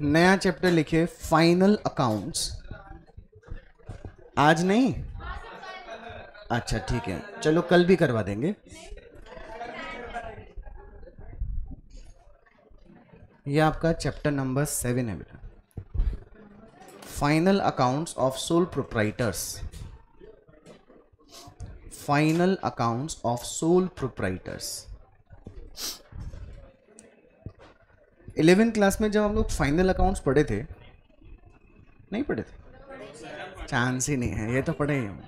नया चैप्टर लिखिए final accounts. आज नहीं? अच्छा ठीक है, चलो कल भी करवा देंगे। ये आपका चैप्टर नंबर 7 है बेटा, final accounts of sole proprietors. Final accounts of sole proprietors. 11th class में जब हम लोग फाइनल अकाउंट्स पढ़े थे, नहीं पढ़े थे? चांस ही नहीं है, ये तो पढ़े ही हम।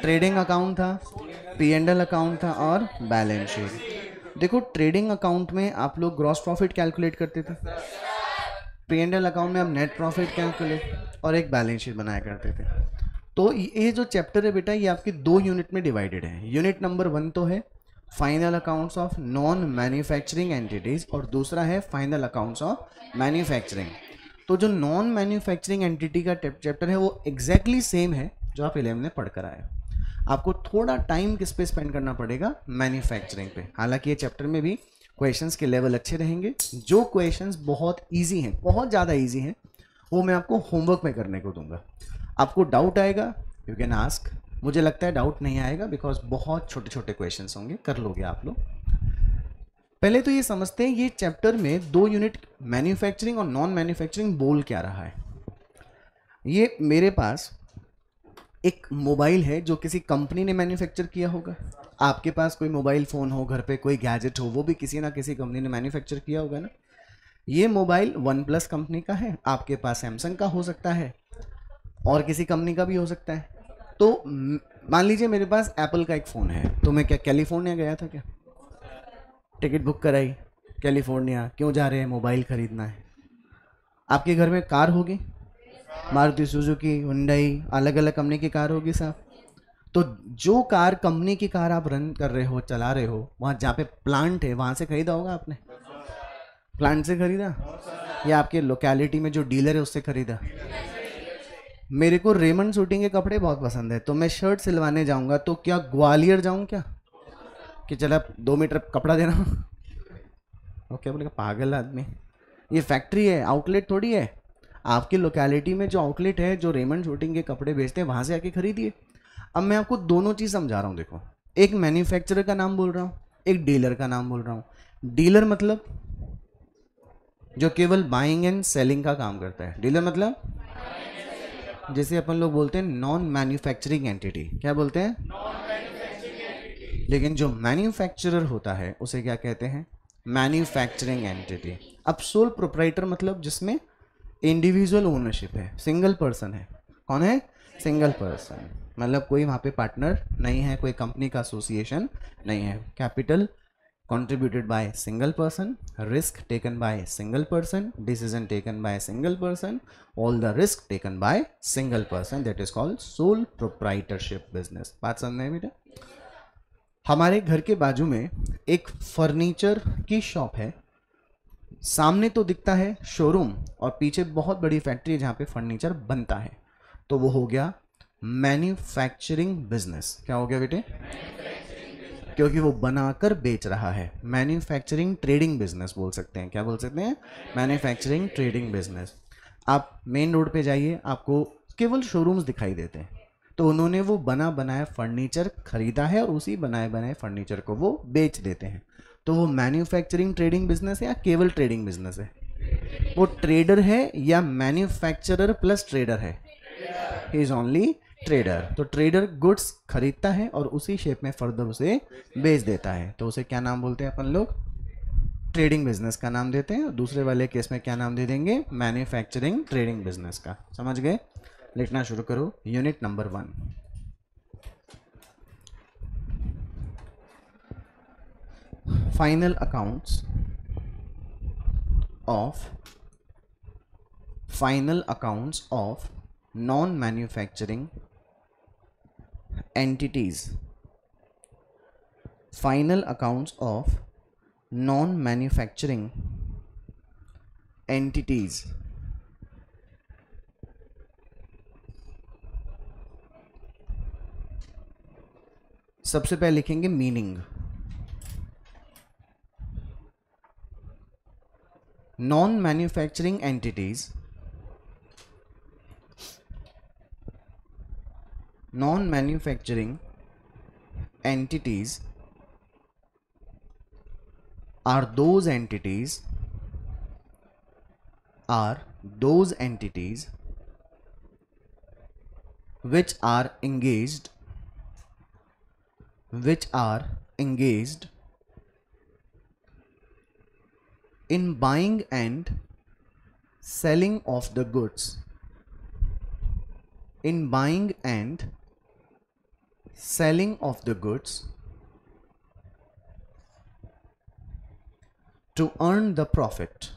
ट्रेडिंग अकाउंट था, P&L अकाउंट था और बैलेंस शीट। देखो ट्रेडिंग अकाउंट में आप लोग ग्रॉस प्रॉफिट कैलकुलेट करते थे, P&L अकाउंट में आप नेट प्रॉफिट कैलकुलेट और एक बैलेंस शीट बनाया करते थे। तो ये जो चैप्टर है बेटा, ये आपके 2 यूनिट में डिवाइडेड है। यूनिट नंबर 1 तो है final accounts of non manufacturing entities और दूसरा है फाइनल अकाउंट्स ऑफ मैन्युफैक्चरिंग। तो जो नॉन मैन्युफैक्चरिंग एंटिटी का चैप्टर है वो एग्जैक्टली सेम है जो आप 11 में पढ़कर आए। आपको थोड़ा टाइम किस पे स्पेंड करना पड़ेगा? मैन्युफैक्चरिंग पे। हालांकि ये चैप्टर में भी क्वेश्चंस के लेवल अच्छे रहेंगे। जो क्वेश्चंस बहुत इजी हैं, बहुत ज़्यादा इजी हैं, वो मैं आपको होमवर्क में करने को दूंगा। आपको डाउट आएगा, यू कैन आस्क। मुझे लगता है डाउट नहीं आएगा, बिकॉज बहुत छोटे छोटे क्वेश्चंस होंगे, कर लोगे आप लोग। पहले तो ये समझते हैं ये चैप्टर में 2 यूनिट मैन्युफैक्चरिंग और नॉन मैन्युफैक्चरिंग बोल क्या रहा है। ये मेरे पास एक मोबाइल है जो किसी कंपनी ने मैन्युफैक्चर किया होगा। आपके पास कोई मोबाइल फ़ोन हो, घर पे कोई गैजेट हो, वो भी किसी ना किसी कंपनी ने मैन्युफैक्चर किया होगा ना। ये मोबाइल वन प्लस कंपनी का है, आपके पास सैमसंग का हो सकता है और किसी कंपनी का भी हो सकता है। तो मान लीजिए मेरे पास एप्पल का एक फ़ोन है, तो मैं क्या कैलिफोर्निया गया था क्या? टिकट बुक कराई, कैलिफोर्निया क्यों जा रहे हैं? मोबाइल खरीदना है। आपके घर में कार होगी, मारुति सुजुकी, हुंडई, अलग अलग कंपनी की कार होगी साहब। तो जो कार कंपनी की कार आप रन कर रहे हो, चला रहे हो, वहाँ जहाँ पे प्लांट है वहाँ से खरीदा होगा आपने? प्लांट से खरीदा या आपके लोकेलिटी में जो डीलर है उससे खरीदा? मेरे को रेमंड शूटिंग के कपड़े बहुत पसंद है, तो मैं शर्ट सिलवाने जाऊंगा तो क्या ग्वालियर जाऊं क्या कि चला 2 मीटर कपड़ा देना? ओके बोलेगा पागल आदमी, ये फैक्ट्री है, आउटलेट थोड़ी है। आपकी लोकेलिटी में जो आउटलेट है, जो रेमंड शूटिंग के कपड़े बेचते हैं, वहां से आके खरीदिए। अब मैं आपको दोनों चीज़ समझा रहा हूँ। देखो, एक मैन्युफैक्चरर का नाम बोल रहा हूँ, एक डीलर का नाम बोल रहा हूँ। डीलर मतलब जो केवल बाइंग एंड सेलिंग का काम करता है। डीलर मतलब जैसे अपन लोग बोलते हैं नॉन मैन्युफैक्चरिंग एंटिटी। क्या बोलते हैं? लेकिन जो मैन्युफैक्चरर होता है उसे क्या कहते हैं? Manufacturing entity. अब सोल प्रोप्राइटर मतलब जिसमें इंडिविजुअल ओनरशिप है, सिंगल पर्सन है। कौन है? Single person. मतलब कोई वहाँ पे पार्टनर नहीं है, कोई कंपनी का एसोसिएशन नहीं है। Capital contributed by single person, risk taken by single person, decision taken by single person, all the risk taken by single person, that is called sole proprietorship business। बात समझ में बेटा? हमारे घर के बाजू में एक फर्नीचर की शॉप है। सामने तो दिखता है शोरूम और पीछे बहुत बड़ी फैक्ट्री है जहाँ पे फर्नीचर बनता है। तो वो हो गया मैन्युफैक्चरिंग बिजनेस। क्या हो गया बेटे? क्योंकि वो बनाकर बेच रहा है। मैन्युफैक्चरिंग ट्रेडिंग बिजनेस बोल सकते हैं। क्या बोल सकते हैं? Manufacturing trading business. आप मेन रोड पे जाइए, आपको केवल शोरूम्स दिखाई देते हैं। तो उन्होंने वो बना बनाया फर्नीचर खरीदा है और उसी बनाए बनाए फर्नीचर को वो बेच देते हैं। तो वो मैन्युफैक्चरिंग ट्रेडिंग बिजनेस है या केवल ट्रेडिंग बिजनेस है? वो ट्रेडर है या मैन्युफैक्चरर प्लस ट्रेडर है? He is only trader. तो ट्रेडर गुड्स खरीदता है और उसी शेप में फर्दर उसे बेच देता है। तो उसे क्या नाम बोलते हैं अपन लोग? ट्रेडिंग बिजनेस का नाम देते हैं। और दूसरे वाले केस में क्या नाम दे देंगे? मैन्युफैक्चरिंग ट्रेडिंग बिजनेस का। समझ गए? लिखना शुरू करो। Unit number 1, final accounts of non manufacturing entities। Final accounts of non-manufacturing entities। सबसे पहले लिखेंगे meaning. Non manufacturing entities, non-manufacturing entities are those entities which are engaged in buying and selling of the goods, in buying and selling of the goods to earn the profit,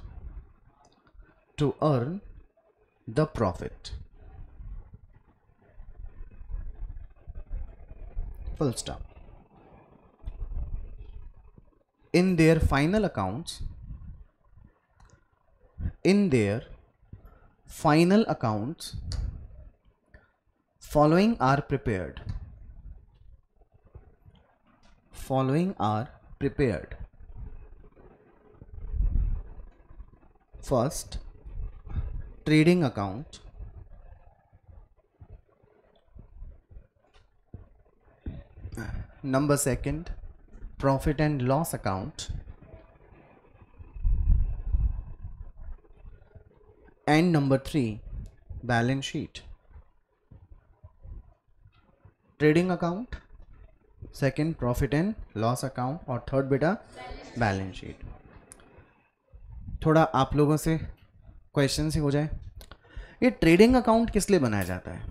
full stop. In their final accounts, following are prepared. First, trading account. Number second, profit and loss account. And number 3, balance sheet. Trading account, second profit and loss account और third बेटा balance sheet. थोड़ा आप लोगों से question ही हो जाए, ये trading account किस लिए बनाया जाता है?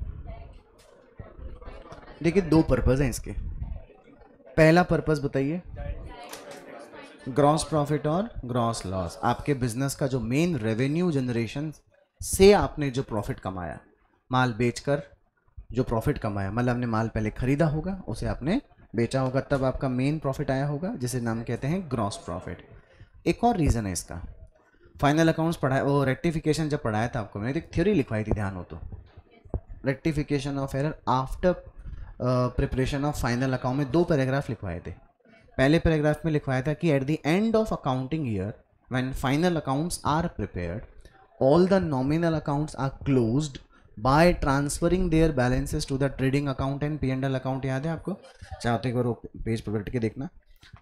देखिए 2 पर्पस हैं इसके. पहला पर्पस बताइए, ग्रॉस प्रॉफिट और ग्रॉस लॉस. आपके बिजनेस का जो मेन रेवेन्यू जनरेशन से आपने जो प्रॉफिट कमाया, माल बेचकर जो प्रॉफिट कमाया, मतलब आपने माल पहले खरीदा होगा, उसे आपने बेचा होगा, तब आपका मेन प्रॉफिट आया होगा, जिसे नाम कहते हैं ग्रॉस प्रॉफिट. एक और रीज़न है इसका, फाइनल अकाउंट्स पढ़ाया, वो रेक्टिफिकेशन जब पढ़ाया था आपको, मैंने एक थ्योरी लिखवाई थी, ध्यान हो तो, rectification of error after preparation of final account में 2 पैराग्राफ लिखवाए थे. पहले पैराग्राफ में लिखवाया था कि at the end of accounting year when final accounts are prepared, all the nominal accounts are closed by transferring their balances to the trading account and P&L account. याद है आपको? चाहते एक बार वो पेज पर बैठ के देखना,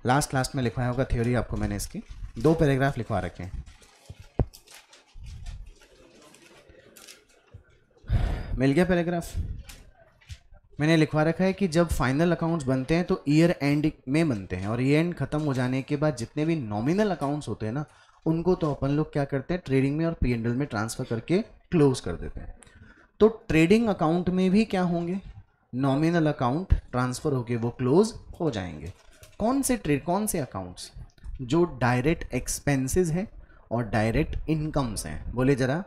लास्ट क्लास में लिखवाया होगा थ्योरी आपको मैंने. इसकी 2 पैराग्राफ लिखवा रखे हैं. मिल गया पैराग्राफ? मैंने लिखवा रखा है कि जब फाइनल अकाउंट्स बनते हैं तो ईयर एंड में बनते हैं, और ईयर एंड खत्म हो जाने के बाद जितने भी नॉमिनल अकाउंट्स होते हैं ना, उनको तो अपन लोग क्या करते हैं, ट्रेडिंग में और P&L में ट्रांसफर करके क्लोज कर देते हैं. तो ट्रेडिंग अकाउंट में भी क्या होंगे, नॉमिनल अकाउंट ट्रांसफर होके वो क्लोज हो जाएंगे. कौन से अकाउंट्स? जो डायरेक्ट एक्सपेंसेस हैं और डायरेक्ट इनकम्स हैं. बोले जरा.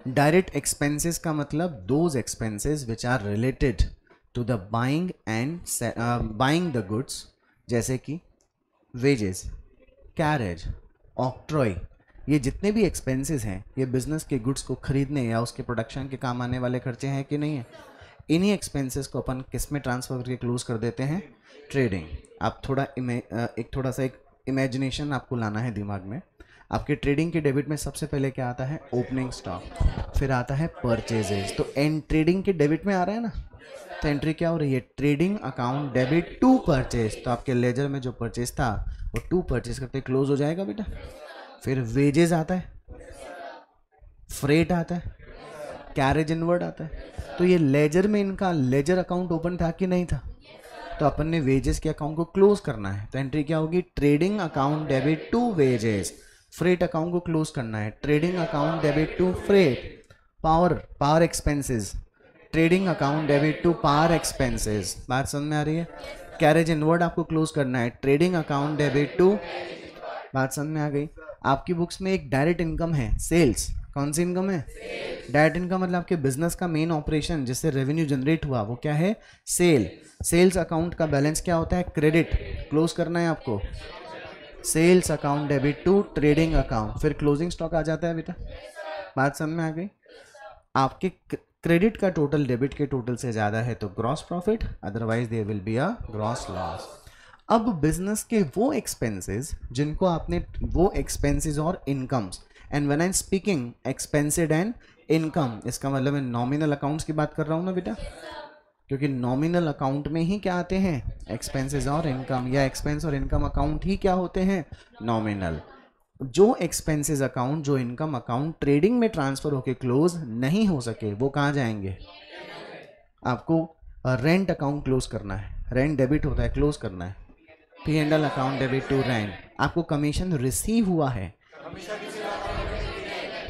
डायरेक्ट एक्सपेंसेस का मतलब those expenses which are related to the buying the goods, जैसे कि वेजेस, कैरेज, ऑक्ट्रॉय. ये जितने भी एक्सपेंसेस हैं, ये बिजनेस के गुड्स को खरीदने या उसके प्रोडक्शन के काम आने वाले खर्चे हैं कि नहीं है? इन्हीं एक्सपेंसेस को अपन किस में ट्रांसफर करके क्लोज कर देते हैं? ट्रेडिंग. आप थोड़ा सा एक इमेजिनेशन आपको लाना है दिमाग में. आपके ट्रेडिंग के डेबिट में सबसे पहले क्या आता है? ओपनिंग स्टॉक, फिर आता है परचेजेस. तो एंड ट्रेडिंग के डेबिट में आ रहा है ना, तो एंट्री क्या हो रही है? Trading account debit to purchase. तो आपके लेजर में जो परचेज था वो टू परचेज करते क्लोज हो जाएगा बेटा. फिर वेजेस आता है, फ्रेट आता है, कैरेज इनवर्ड आता है. तो ये लेजर में इनका लेजर अकाउंट ओपन था कि नहीं था? तो अपन ने वेजेस के अकाउंट को क्लोज करना है, तो एंट्री क्या होगी? Trading account debit to wages. Freight account को क्लोज करना है, trading account debit to freight. Power expenses, trading account debit to power expenses. बात समझ में आ रही है? कैरेज इनवर्ड आपको क्लोज करना है, ट्रेडिंग अकाउंट डेबिट टू. बात समझ में आ गई? आपकी बुक्स में एक डायरेक्ट इनकम है, सेल्स. कौन सी इनकम है? डायरेक्ट इनकम मतलब आपके बिजनेस का मेन ऑपरेशन जिससे रेवेन्यू जनरेट हुआ, वो क्या है? सेल. सेल्स अकाउंट का बैलेंस क्या होता है? क्रेडिट. क्लोज करना है आपको, sales account debit to trading account. फिर क्लोजिंग स्टॉक आ जाता है बेटा. बात समझ में आ गई? आपके क्रेडिट का टोटल डेबिट के टोटल से ज़्यादा है तो gross profit, otherwise there will be a gross loss. अब बिजनेस के वो एक्सपेंसेस जिनको आपने, वो एक्सपेंसेस और incomes, and when I am speaking expenses and income, इसका मतलब मैं नॉमिनल अकाउंट्स की बात कर रहा हूँ ना बेटा, क्योंकि नॉमिनल अकाउंट में ही क्या आते हैं, एक्सपेंसेस और इनकम, या एक्सपेंस और इनकम अकाउंट ही क्या होते हैं, नॉमिनल। जो एक्सपेंसेस अकाउंट, जो इनकम अकाउंट ट्रेडिंग में ट्रांसफर होके क्लोज नहीं हो सके, वो कहाँ जाएंगे, आपको रेंट अकाउंट क्लोज करना है, रेंट डेबिट होता है, क्लोज करना है, P&L account debit to rent. आपको कमीशन रिसीव हुआ है,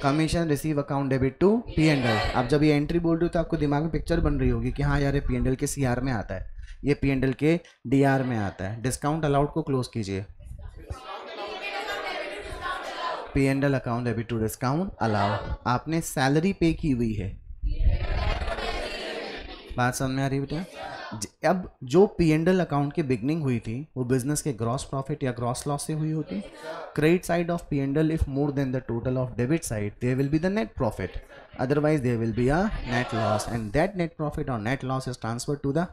commission receive account debit to P&L। आप जब ये एंट्री बोल रहे हो तो आपको दिमाग में पिक्चर बन रही होगी कि हाँ यार ये P&L के CR में आता है, ये P&L के DR में आता है। डिस्काउंट अलाउड को क्लोज कीजिए, P&L account debit to discount allowed. आपने सैलरी पे की हुई है, बात समझ में आ रही बेटा। अब जो P&L अकाउंट की बिगनिंग हुई थी वो बिजनेस के ग्रॉस प्रॉफिट या ग्रॉस लॉस से हुई होती। Credit side of P&L if more than the total of debit side there will be the net profit, otherwise there will be a net loss, and that net profit और net loss is transfer to the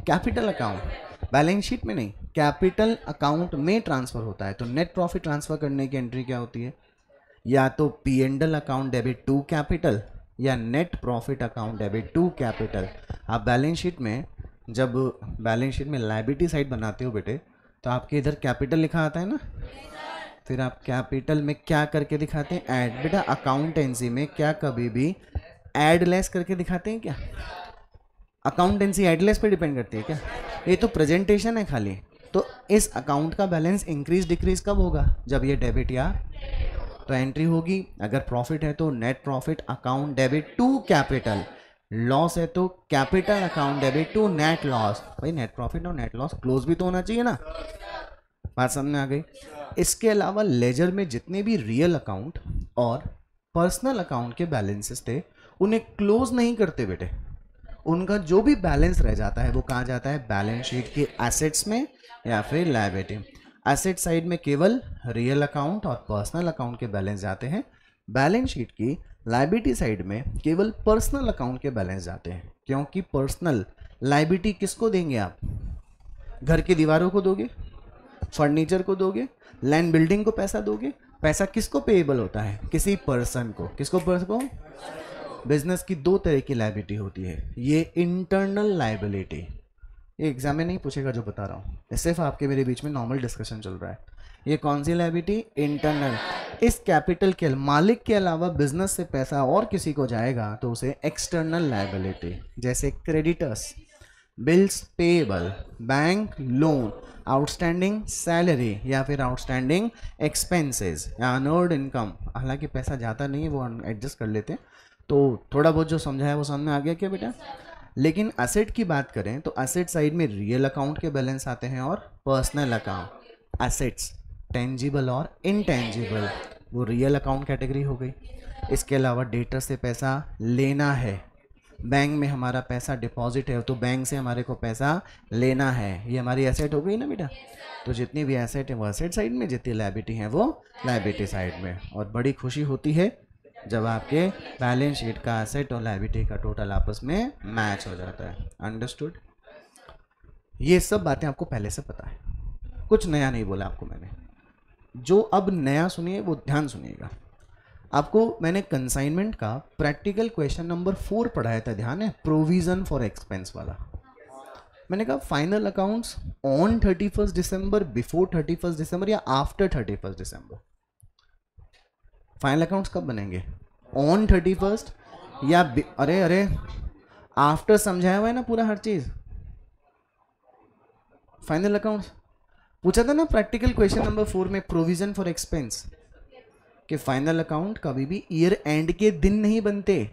capital account. Balance sheet में नहीं, capital account में transfer होता है। तो net profit transfer करने की entry क्या होती है, या तो P&L account debit to capital या net profit account debit to capital. आप बैलेंस शीट में, जब बैलेंस शीट में लायबिलिटी साइड बनाते हो बेटे, तो आपके इधर कैपिटल लिखा आता है ना, फिर आप कैपिटल में क्या करके दिखाते हैं, ऐड। बेटा अकाउंटेंसी में क्या कभी भी ऐड लेस करके दिखाते हैं क्या, अकाउंटेंसी ऐड लेस पे डिपेंड करती है क्या, ये तो प्रेजेंटेशन है खाली। तो इस अकाउंट का बैलेंस इंक्रीज डिक्रीज कब होगा, जब ये डेबिट या तो एंट्री होगी। अगर प्रॉफिट है तो net profit account debit to capital, loss है तो capital account debit to net loss. भाई नेट प्रॉफिट और नेट लॉस क्लोज भी तो होना चाहिए ना, बात समझ में आ गई। इसके अलावा लेजर में जितने भी रियल अकाउंट और पर्सनल अकाउंट के बैलेंसेस थे उन्हें क्लोज नहीं करते बेटे, उनका जो भी बैलेंस रह जाता है वो कहाँ जाता है, बैलेंस शीट के एसेट्स में या फिर लायबिलिटी। एसेट साइड में केवल रियल अकाउंट और पर्सनल अकाउंट के बैलेंस जाते हैं, बैलेंस शीट की लायबिलिटी साइड में केवल पर्सनल अकाउंट के बैलेंस जाते हैं। क्योंकि पर्सनल लायबिलिटी किसको देंगे आप, घर की दीवारों को दोगे, फर्नीचर को दोगे, लैंड बिल्डिंग को पैसा दोगे। पैसा किसको पेएबल होता है, किसी पर्सन को, किसको, पर्सन को। बिजनेस की दो तरह की लायबिलिटी होती है, ये इंटरनल लायबिलिटी, ये एग्जाम में नहीं पूछेगा जो बता रहा हूँ, ये सिर्फ आपके मेरे बीच में नॉर्मल डिस्कशन चल रहा है। ये कौन सी लायबिलिटी, इंटरनल। इस कैपिटल के मालिक के अलावा बिजनेस से पैसा और किसी को जाएगा तो उसे एक्सटर्नल लायबिलिटी, जैसे creditors, bills payable, bank loan, outstanding salary या फिर आउटस्टैंडिंग एक्सपेंसेस या अनअर्न्ड इनकम। हालांकि पैसा जाता नहीं है, वो एडजस्ट कर लेते हैं। तो थोड़ा बहुत जो समझा है वो समझ में आ गया क्या बेटा। लेकिन एसेट की बात करें तो एसेट साइड में रियल अकाउंट के बैलेंस आते हैं और पर्सनल अकाउंट। एसेट्स टेंजिबल और इनटेंजिबल, वो रियल अकाउंट कैटेगरी हो गई। इसके अलावा डेटर से पैसा लेना है, बैंक में हमारा पैसा डिपॉजिट है तो बैंक से हमारे को पैसा लेना है, ये हमारी एसेट हो गई ना बेटा। तो जितनी भी एसेट है वो एसेट साइड में, जितनी लायबिलिटी है वो लायबिलिटी साइड में। और बड़ी खुशी होती है जब आपके बैलेंस शीट का एसेट और लायबिलिटी का टोटल आपस में मैच हो जाता है। अंडरस्टूड। ये सब बातें आपको पहले से पता है, कुछ नया नहीं बोला आपको मैंने। जो अब नया सुनिए वो ध्यान सुनिएगा। आपको मैंने कंसाइनमेंट का प्रैक्टिकल क्वेश्चन नंबर 4 पढ़ाया था, ध्यान है, प्रोविजन फॉर एक्सपेंस वाला। मैंने कहा final accounts on 31 December, before 31 दिसंबर या आफ्टर 31 दिसंबर। फाइनल अकाउंट्स कब बनेंगे, ऑन 31 या अरे आफ्टर समझाया हुआ है ना पूरा हर चीज। फाइनल अकाउंट्स पूछा था ना प्रैक्टिकल क्वेश्चन नंबर 4 में, प्रोविजन फॉर एक्सपेंस, कि फाइनल अकाउंट कभी भी ईयर एंड के दिन नहीं बनते,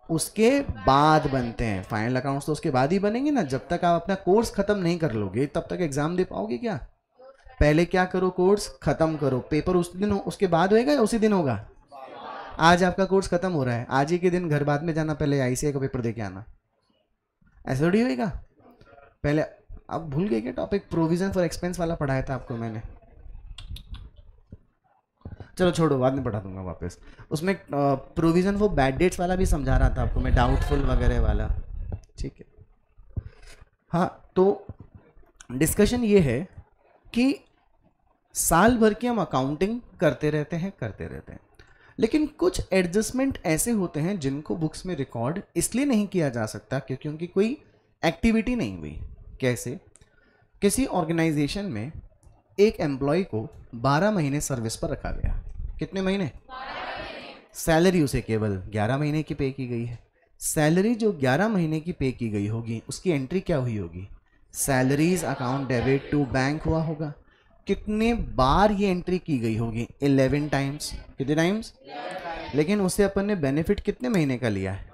उसके बाद बनते हैं। फाइनल अकाउंट्स तो उसके बाद ही बनेंगे ना, जब तक आप अपना कोर्स खत्म नहीं कर लोगे तब तक एग्जाम दे पाओगे क्या। पहले क्या करो, कोर्स खत्म करो, पेपर उस दिन उसके बाद होएगा या उसी दिन होगा। आज आपका कोर्स खत्म हो रहा है, आज ही के दिन घर बाद में जाना, पहले ICA का पेपर दे के आना, ऐसा थोड़ी होएगा। पहले अब भूल गए क्या टॉपिक, प्रोविजन फॉर एक्सपेंस वाला पढ़ाया था आपको मैंने, चलो छोड़ो बाद में पढ़ा दूंगा वापस। उसमें प्रोविजन फॉर बैड डेट्स वाला भी समझा रहा था आपको मैं, डाउटफुल वगैरह वाला, ठीक है। हाँ तो डिस्कशन ये है कि साल भर की हम अकाउंटिंग करते रहते हैं, लेकिन कुछ एडजस्टमेंट ऐसे होते हैं जिनको बुक्स में रिकॉर्ड इसलिए नहीं किया जा सकता क्योंकि उनकी कोई एक्टिविटी नहीं हुई। कैसे? किसी ऑर्गेनाइजेशन में एक एम्प्लॉय को 12 महीने सर्विस पर रखा गया। कितने महीने? सैलरी उसे केवल 11 महीने की पे की गई है। सैलरी जो 11 महीने की पे की गई होगी उसकी एंट्री क्या हुई होगी? Salaries account debit to bank हुआ होगा। कितने बार ये एंट्री की गई होगी? 11 टाइम्स। कितने टाइम्स? लेकिन उसे अपन ने बेनिफिट कितने महीने का लिया है?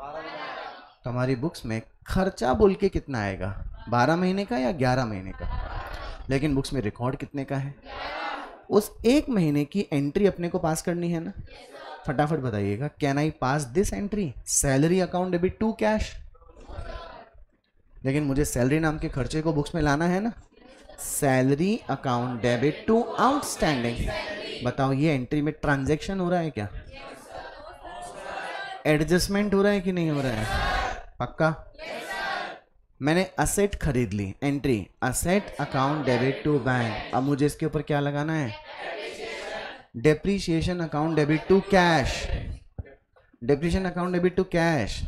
तो हमारी बुक्स में खर्चा बोल के कितना आएगा? 12 महीने का या 11 महीने का? लेकिन बुक्स में रिकॉर्ड कितने का है? उस एक महीने की एंट्री अपने को पास करनी है ना। फटाफट बताइएगा, can I pass this entry? Salary account debit to cash. लेकिन मुझे सैलरी नाम के खर्चे को बुक्स में लाना है ना। Salary account debit to outstanding. बताओ ये एंट्री में ट्रांजैक्शन हो रहा है क्या? एडजस्टमेंट हो रहा है कि नहीं हो रहा है? पक्का? मैंने असेट खरीद ली, entry asset account debit to bank. अब मुझे इसके ऊपर क्या लगाना है? Depreciation account debit to cash. Depreciation account debit to cash.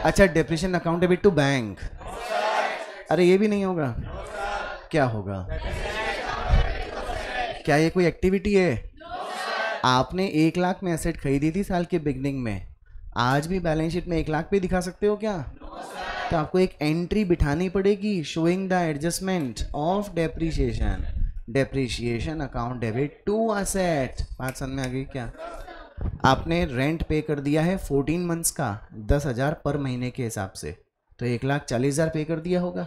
अच्छा, depreciation account debit to bank. अरे ये भी नहीं होगा। क्या होगा? क्या ये कोई एक्टिविटी है? आपने 1 लाख में एसेट खरीदी थी साल के बिगनिंग में, आज भी बैलेंस शीट में 1 लाख पे दिखा सकते हो क्या? तो आपको एक एंट्री बिठानी पड़ेगी showing the adjustment of depreciation. Depreciation account debit to asset. बात समझ में आ गई क्या? आपने रेंट पे कर दिया है 14 मंथ्स का 10,000 पर महीने के हिसाब से, तो 1,40,000 पे कर दिया होगा।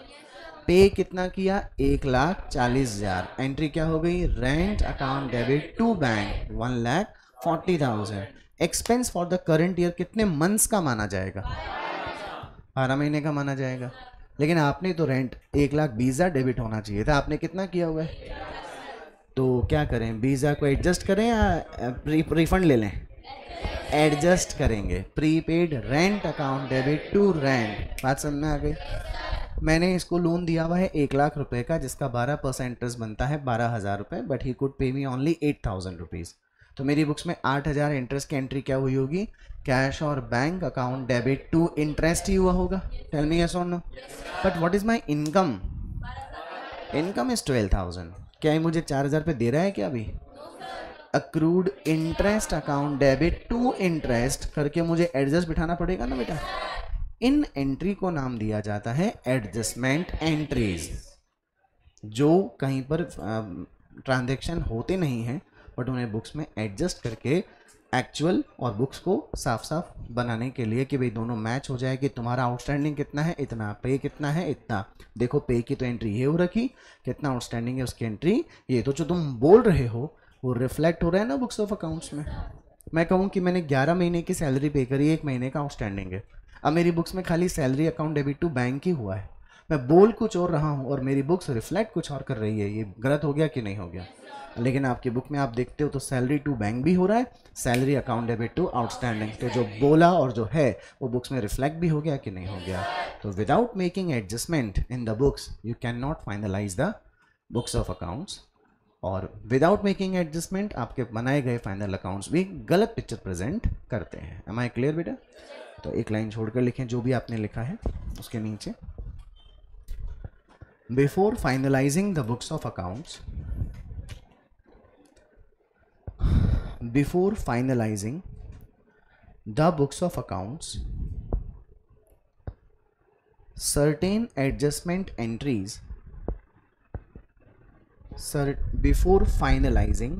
पे कितना किया? 1,40,000। एंट्री क्या हो गई? Rent account debit to bank 1,40,000। Expense for the current year कितने मंथ्स का माना जाएगा? 12 महीने का माना जाएगा। लेकिन आपने तो रेंट 1,20,000 डेबिट होना चाहिए था, आपने कितना किया हुआ है? तो क्या करें, 20,000 को एडजस्ट करें या रिफंड ले लें? एडजस्ट करेंगे। Prepaid rent account debit to rent. बात समझ में आ गई? मैंने इसको लोन दिया हुआ है 1,00,000 रुपए का, जिसका 12% इंटरेस्ट बनता है 12,000 रुपये, बट ही कुड पे मी ओनली 8,000 रुपीज़। तो मेरी बुक्स में 8,000 इंटरेस्ट की एंट्री क्या हुई होगी? कैश और bank account debit to interest ही हुआ होगा। टेल मी यस और no. But what is my income? Income is 12,000। क्या ये मुझे 4,000 रुपये दे रहा है क्या अभी? Accrued interest account debit to interest करके मुझे एडजस्ट बिठाना पड़ेगा ना बेटा। इन एंट्री को नाम दिया जाता है एडजस्टमेंट एंट्रीज, जो कहीं पर ट्रांजैक्शन होते नहीं हैं बट उन्हें बुक्स में एडजस्ट करके एक्चुअल और बुक्स को साफ साफ बनाने के लिए कि भाई दोनों मैच हो जाए कि तुम्हारा आउटस्टैंडिंग कितना है इतना, पे कितना है इतना। देखो पे की तो एंट्री ये हो रखी, कितना आउटस्टैंडिंग है उसकी एंट्री ये। तो जो तुम बोल रहे हो वो रिफ्लेक्ट हो रहा है ना बुक्स ऑफ अकाउंट्स में। मैं कहूँ कि मैंने 11 महीने की सैलरी पे करी, 1 महीने का आउटस्टैंडिंग है, अब मेरी बुक्स में खाली salary account debit to bank ही हुआ है। मैं बोल कुछ और रहा हूँ और मेरी बुक्स रिफ्लेक्ट कुछ और कर रही है। ये गलत हो गया कि नहीं हो गया? लेकिन आपकी बुक में आप देखते हो तो सैलरी टू बैंक भी हो रहा है, salary account debit to outstanding. तो जो बोला और जो है वो बुक्स में रिफ्लेक्ट भी हो गया कि नहीं हो गया? तो without making adjustment in the books you can not finalise the books of accounts, और विदाउट मेकिंग एडजस्टमेंट आपके बनाए गए फाइनल अकाउंट्स भी गलत पिक्चर प्रेजेंट करते हैं। एम आई क्लियर बेटा? तो एक लाइन छोड़कर लिखें जो भी आपने लिखा है उसके नीचे। Before finalising the books of accounts, before finalising the books of accounts, certain adjustment entries, before finalizing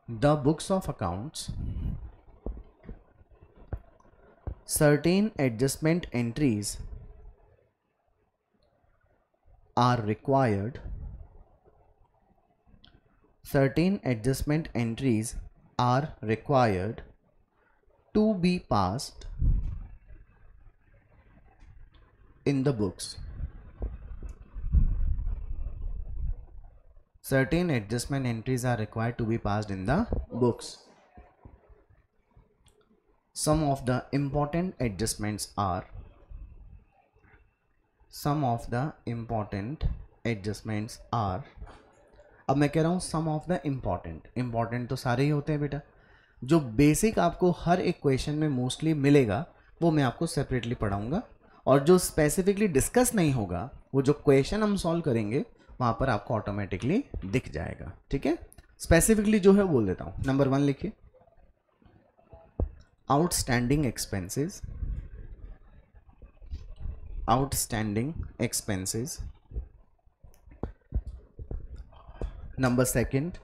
the books of accounts, certain adjustment entries are required. Certain adjustment entries are required to be passed in the books. Certain adjustment entries are required to be passed in the books. Some of the important adjustments are, some of the important adjustments are, अब मैं कह रहा हूँ सम of the important तो सारे ही होते हैं बेटा, जो बेसिक आपको हर एक क्वेश्चन में मोस्टली मिलेगा वो मैं आपको सेपरेटली पढ़ाऊंगा, और जो स्पेसिफिकली डिस्कस नहीं होगा वो जो क्वेश्चन हम सॉल्व करेंगे वहाँ पर आपको ऑटोमेटिकली दिख जाएगा, ठीक है। स्पेसिफिकली जो है बोल देता हूँ। नंबर 1 लिखिए, outstanding expenses, outstanding expenses. Number 2,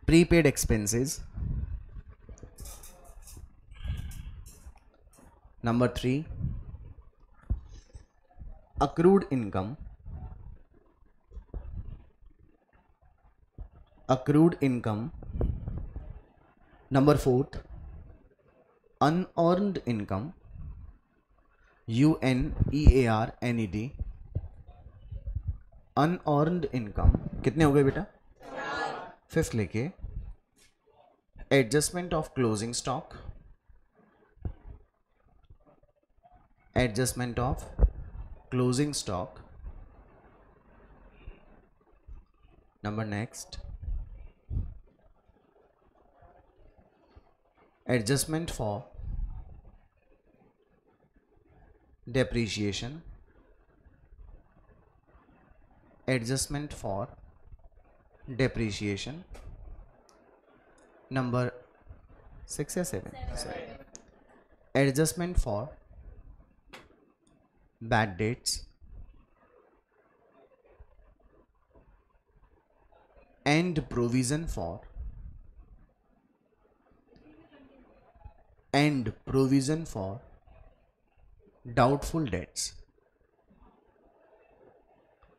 prepaid expenses. Number 3, accrued income, accrued income. Number 4, unearned income, UNEARNED, unearned income। कितने हो गए बेटा? 5th लिखिए, adjustment of closing stock, adjustment of closing stock. Number next, adjustment for depreciation, adjustment for depreciation. Number 6 या 7, adjustment for bad debts and provision for doubtful debts,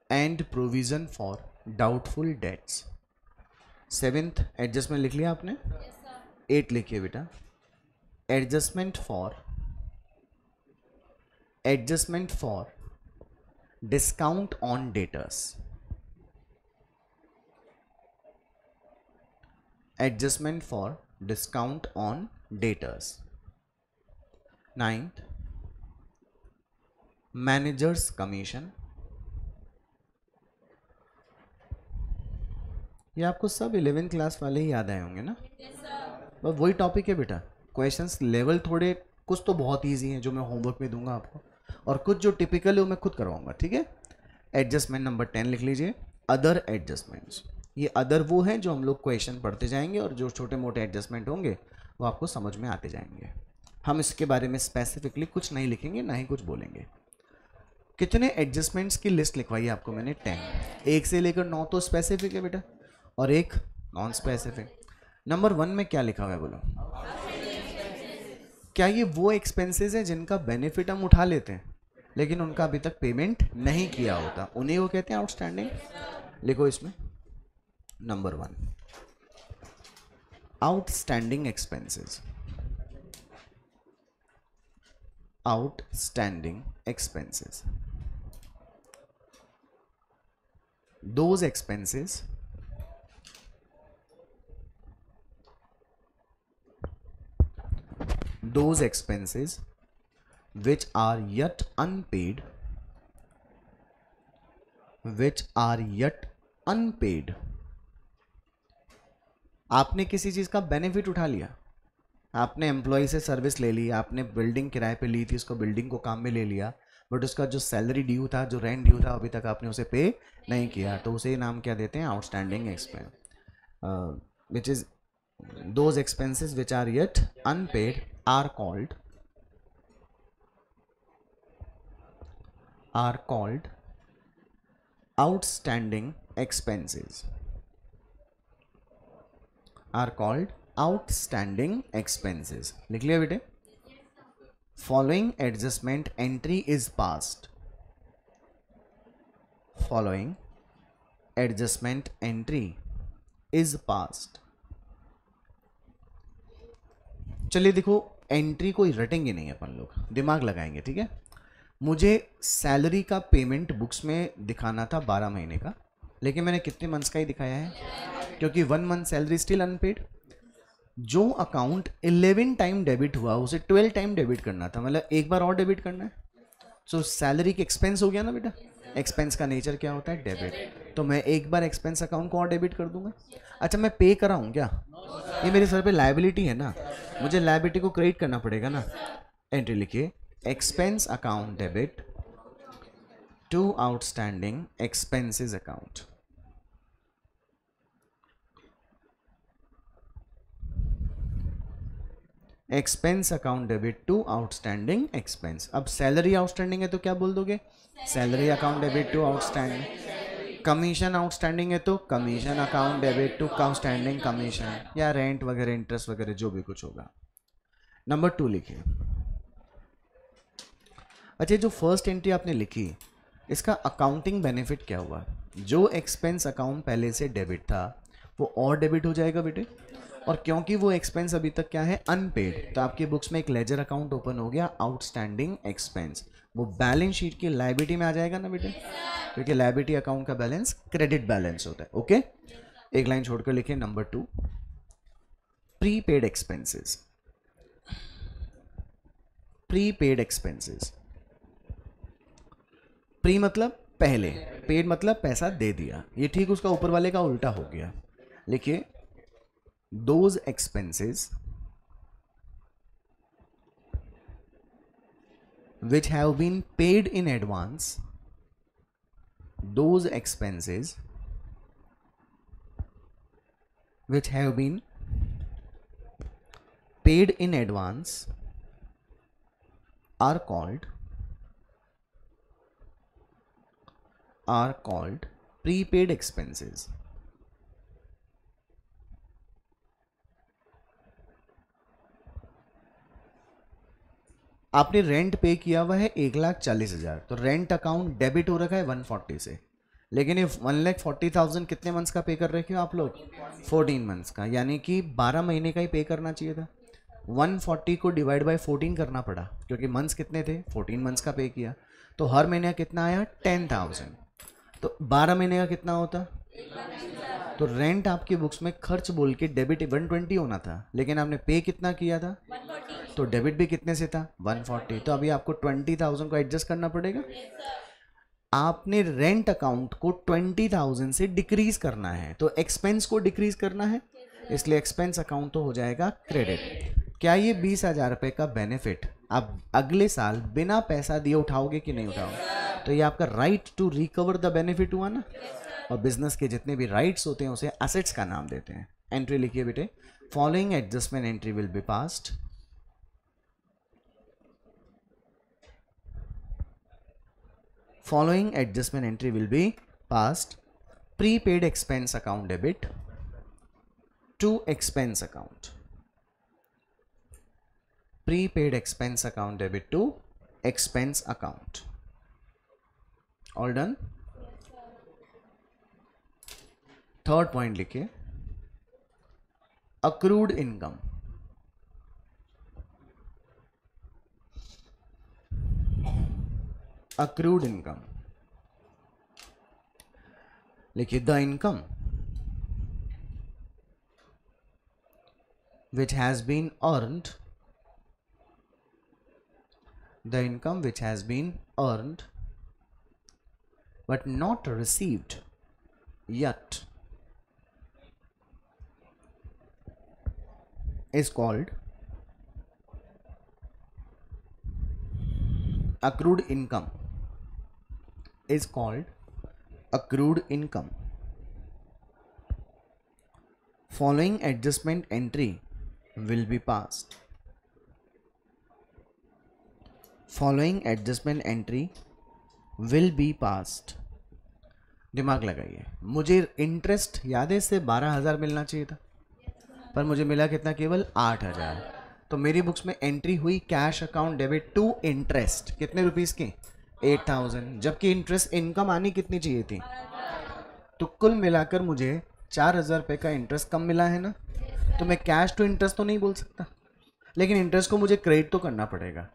and provision for doubtful debts. 7th adjustment लिख लिया आपने? 8 लिखिए बेटा, adjustment for discount on debtors, adjustment for discount on debtors. 9th, managers commission. ये आपको सब 11th class वाले ही याद आए होंगे ना? बस वही टॉपिक है बेटा। क्वेश्चंस लेवल थोड़े कुछ तो बहुत इजी हैं जो मैं होमवर्क में दूंगा आपको, और कुछ जो टिपिकल है वो मैं खुद करवाऊंगा, ठीक है। एडजस्टमेंट नंबर 10 लिख लीजिए, अदर एडजस्टमेंट्स। ये अदर वो हैं जो हम लोग क्वेश्चन पढ़ते जाएंगे और जो छोटे मोटे एडजस्टमेंट होंगे वो आपको समझ में आते जाएंगे। हम इसके बारे में स्पेसिफिकली कुछ नहीं लिखेंगे, ना ही कुछ बोलेंगे। कितने एडजस्टमेंट्स की लिस्ट लिखवाई आपको मैंने? 10। 1 से लेकर 9 तो स्पेसिफिक है बेटा, और एक नॉन स्पेसिफिक। नंबर 1 में क्या लिखा हुआ है बोलो? क्या ये वो एक्सपेंसेस हैं जिनका बेनिफिट हम उठा लेते हैं लेकिन उनका अभी तक पेमेंट नहीं किया होता, उन्हीं को कहते हैं आउटस्टैंडिंग। लिखो इसमें number 1, outstanding expenses, outstanding expenses, those expenses which are yet unpaid, आपने किसी चीज का बेनिफिट उठा लिया, आपने एम्प्लॉय से सर्विस ले ली, आपने बिल्डिंग किराए पे ली थी, उसको बिल्डिंग को काम में ले लिया, बट उसका जो सैलरी ड्यू था, जो रेंट ड्यू था, अभी तक आपने उसे पे नहीं किया, तो उसे नाम क्या देते हैं? Outstanding expense, which is those expenses which are yet unpaid are called outstanding expenses, are called outstanding expenses. लिख लिया बेटे? Following adjustment entry is passed, following adjustment entry is passed। चलिए देखो, एंट्री कोई रटेंगे नहीं अपन लोग, दिमाग लगाएंगे, ठीक है। मुझे सैलरी का पेमेंट बुक्स में दिखाना था 12 महीने का, लेकिन मैंने कितने मंथ्स का ही दिखाया है, क्योंकि 1 मंथ सैलरी स्टिल अनपेड। जो अकाउंट 11 टाइम डेबिट हुआ उसे 12 टाइम डेबिट करना था, मतलब एक बार और डेबिट करना है। सो सैलरी की एक्सपेंस हो गया ना बेटा, एक्सपेंस का नेचर क्या होता है, डेबिट। तो मैं एक बार एक्सपेंस अकाउंट को और डेबिट कर दूंगा। अच्छा मैं पे कर रहा हूँ क्या, ये मेरे सर पे लायबिलिटी है ना, मुझे लायबिलिटी को क्रेडिट करना पड़ेगा ना। एंट्री लिखिए, expense account debit to outstanding expenses account. Expense account debit to outstanding expense. अब सैलरी आउटस्टैंडिंग है तो क्या बोल दोगे, salary account debit to outstanding. Commission outstanding है तो commission account debit to outstanding commission, या रेंट वगैरह इंटरेस्ट वगैरह जो भी कुछ होगा। नंबर 2 लिखिए। अच्छा जो फर्स्ट एंट्री आपने लिखी इसका अकाउंटिंग बेनिफिट क्या हुआ, जो एक्सपेंस अकाउंट पहले से डेबिट था वो और डेबिट हो जाएगा बेटे, और क्योंकि वो एक्सपेंस अभी तक क्या है, अनपेड, तो आपकी बुक्स में एक लेजर अकाउंट ओपन हो गया आउटस्टैंडिंग एक्सपेंस, वो बैलेंस शीट की लायबिलिटी में आ जाएगा ना बेटे, क्योंकि लायबिलिटी अकाउंट का बैलेंस क्रेडिट बैलेंस होता है। ओके, एक लाइन छोड़कर लिखिए number 2, prepaid expenses. Prepaid expenses, pre मतलब पहले, पेड मतलब पैसा दे दिया, ये ठीक उसका ऊपर वाले का उल्टा हो गया। लिखिए, those expenses which have been paid in advance, those expenses which have been paid in advance are called prepaid expenses। आपने रेंट पे किया हुआ है 1,40,000, तो रेंट अकाउंट डेबिट हो रखा है 140 से, लेकिन ये 1,40,000 कितने मंथ्स का पे कर रखे हो आप लोग, 14 मंथ्स का, यानी कि 12 महीने का ही पे करना चाहिए था। 140 को डिवाइड बाय 14 करना पड़ा, क्योंकि मंथ्स कितने थे, 14 मंथ्स का पे किया, तो हर महीने का कितना आया, 10,000, तो 12 महीने का कितना होता, तो रेंट आपकी बुक्स में खर्च बोल के डेबिट 120 होना था, लेकिन आपने पे कितना किया था, तो डेबिट भी कितने से था, 140, तो अभी आपको 20,000 को एडजस्ट करना पड़ेगा। आपने रेंट अकाउंट को 20,000 से डिक्रीज करना है, तो एक्सपेंस को डिक्रीज करना है, इसलिए एक्सपेंस अकाउंट तो हो जाएगा क्रेडिट। क्या ये 20,000 रुपये का बेनिफिट आप अगले साल बिना पैसा दिए उठाओगे कि नहीं उठाओगे, तो ये आपका right to recover the benefit हुआ ना, और बिजनेस के जितने भी राइट्स होते हैं उसे एसेट्स का नाम देते हैं। एंट्री लिखिए बेटे, following adjustment entry will be passed. Following adjustment entry will be passed. Prepaid expense account debit to expense account. Prepaid expense account debit to expense account. All done? Third point लिखिए, accrued income. Accrued income, लिखिए, the income which has been earned, the income which has been earned but not received yet is called accrued income, is called accrued income. Following adjustment entry will be passed. Following adjustment entry will be passed. दिमाग लगाइए, मुझे interest याद है इससे 12,000 मिलना चाहिए था, पर मुझे मिला कितना, केवल 8,000, तो मेरी बुक्स में एंट्री हुई cash account debit to interest, कितने रुपीस की, 8,000, जबकि इंटरेस्ट इनकम आनी कितनी चाहिए थी, तो कुल मिलाकर मुझे 4,000 रुपये का इंटरेस्ट कम मिला है ना, तो मैं कैश टू इंटरेस्ट तो नहीं बोल सकता, लेकिन इंटरेस्ट को मुझे क्रेडिट तो करना पड़ेगा,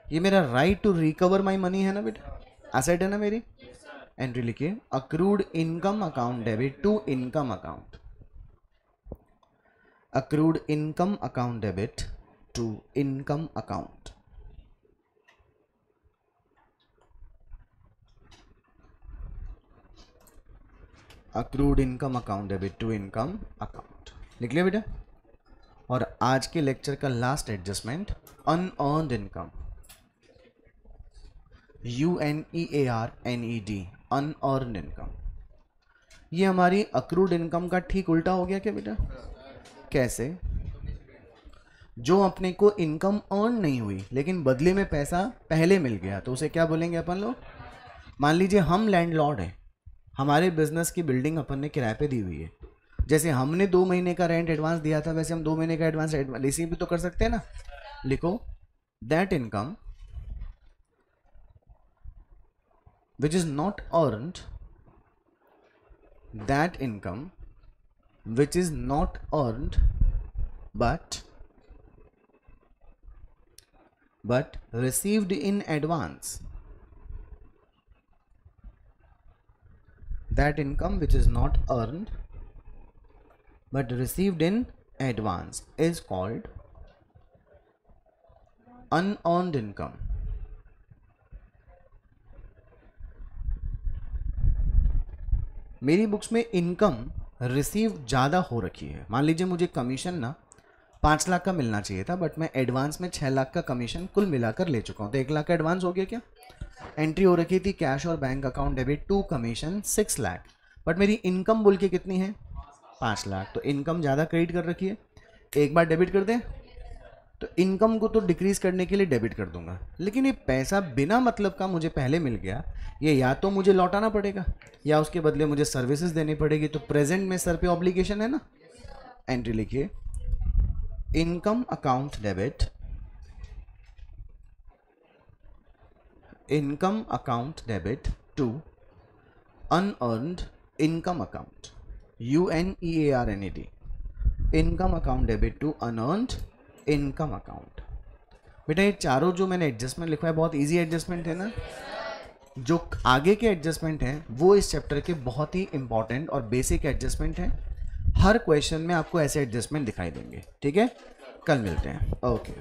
ये मेरा right to recover my money है ना बेटा, एसेट है ना मेरी। एंट्री लिखिए, accrued income account debit to income account. accrued income account debit to income account. accrued income account debit to income account. लिख लिया बेटा. और आज के लेक्चर का last adjustment unearned income, UNEARNED, unearned income. ये हमारी अक्रूड इनकम का ठीक उल्टा हो गया क्या बेटा? कैसे? जो अपने को इनकम अर्न नहीं हुई लेकिन बदले में पैसा पहले मिल गया तो उसे क्या बोलेंगे अपन लोग? मान लीजिए हम लैंडलॉर्ड हैं, हमारे बिजनेस की बिल्डिंग अपन ने किराए पे दी हुई है. जैसे हमने 2 महीने का रेंट एडवांस दिया था वैसे हम 2 महीने का एडवांस रिसीव भी तो कर सकते हैं ना. लिखो that income which is not earned, that income which is not earned but received in advance. That income which is not earned but received in advance is called unearned income. मेरी books में income receive ज़्यादा हो रखी है. मान लीजिए मुझे commission ना 5 लाख का मिलना चाहिए था बट मैं एडवांस में 6 लाख का कमीशन कुल मिलाकर ले चुका हूँ तो 1 लाख का एडवांस हो गया क्या? एंट्री हो रखी थी कैश और bank account debit to commission 6 lakh but मेरी इनकम बोल के कितनी है? 5 लाख. तो इनकम ज़्यादा क्रेडिट कर रखी है. एक बार डेबिट कर दें तो इनकम को तो डिक्रीज करने के लिए डेबिट कर दूंगा लेकिन ये पैसा बिना मतलब का मुझे पहले मिल गया, ये या तो मुझे लौटाना पड़ेगा या उसके बदले मुझे सर्विसेज देनी पड़ेगी. तो प्रेजेंट में सर पे ऑब्लिगेशन है ना. एंट्री लिखिए income account debit, income account debit to unearned income account, UNEARNED, income account debit to unearned income account. बेटा ये चारों जो मैंने एडजस्टमेंट लिखा है बहुत इजी एडजस्टमेंट है ना. जो आगे के एडजस्टमेंट हैं वो इस चैप्टर के बहुत ही इंपॉर्टेंट और बेसिक एडजस्टमेंट हैं. हर क्वेश्चन में आपको ऐसे एडजस्टमेंट दिखाई देंगे. ठीक है, कल मिलते हैं. ओके.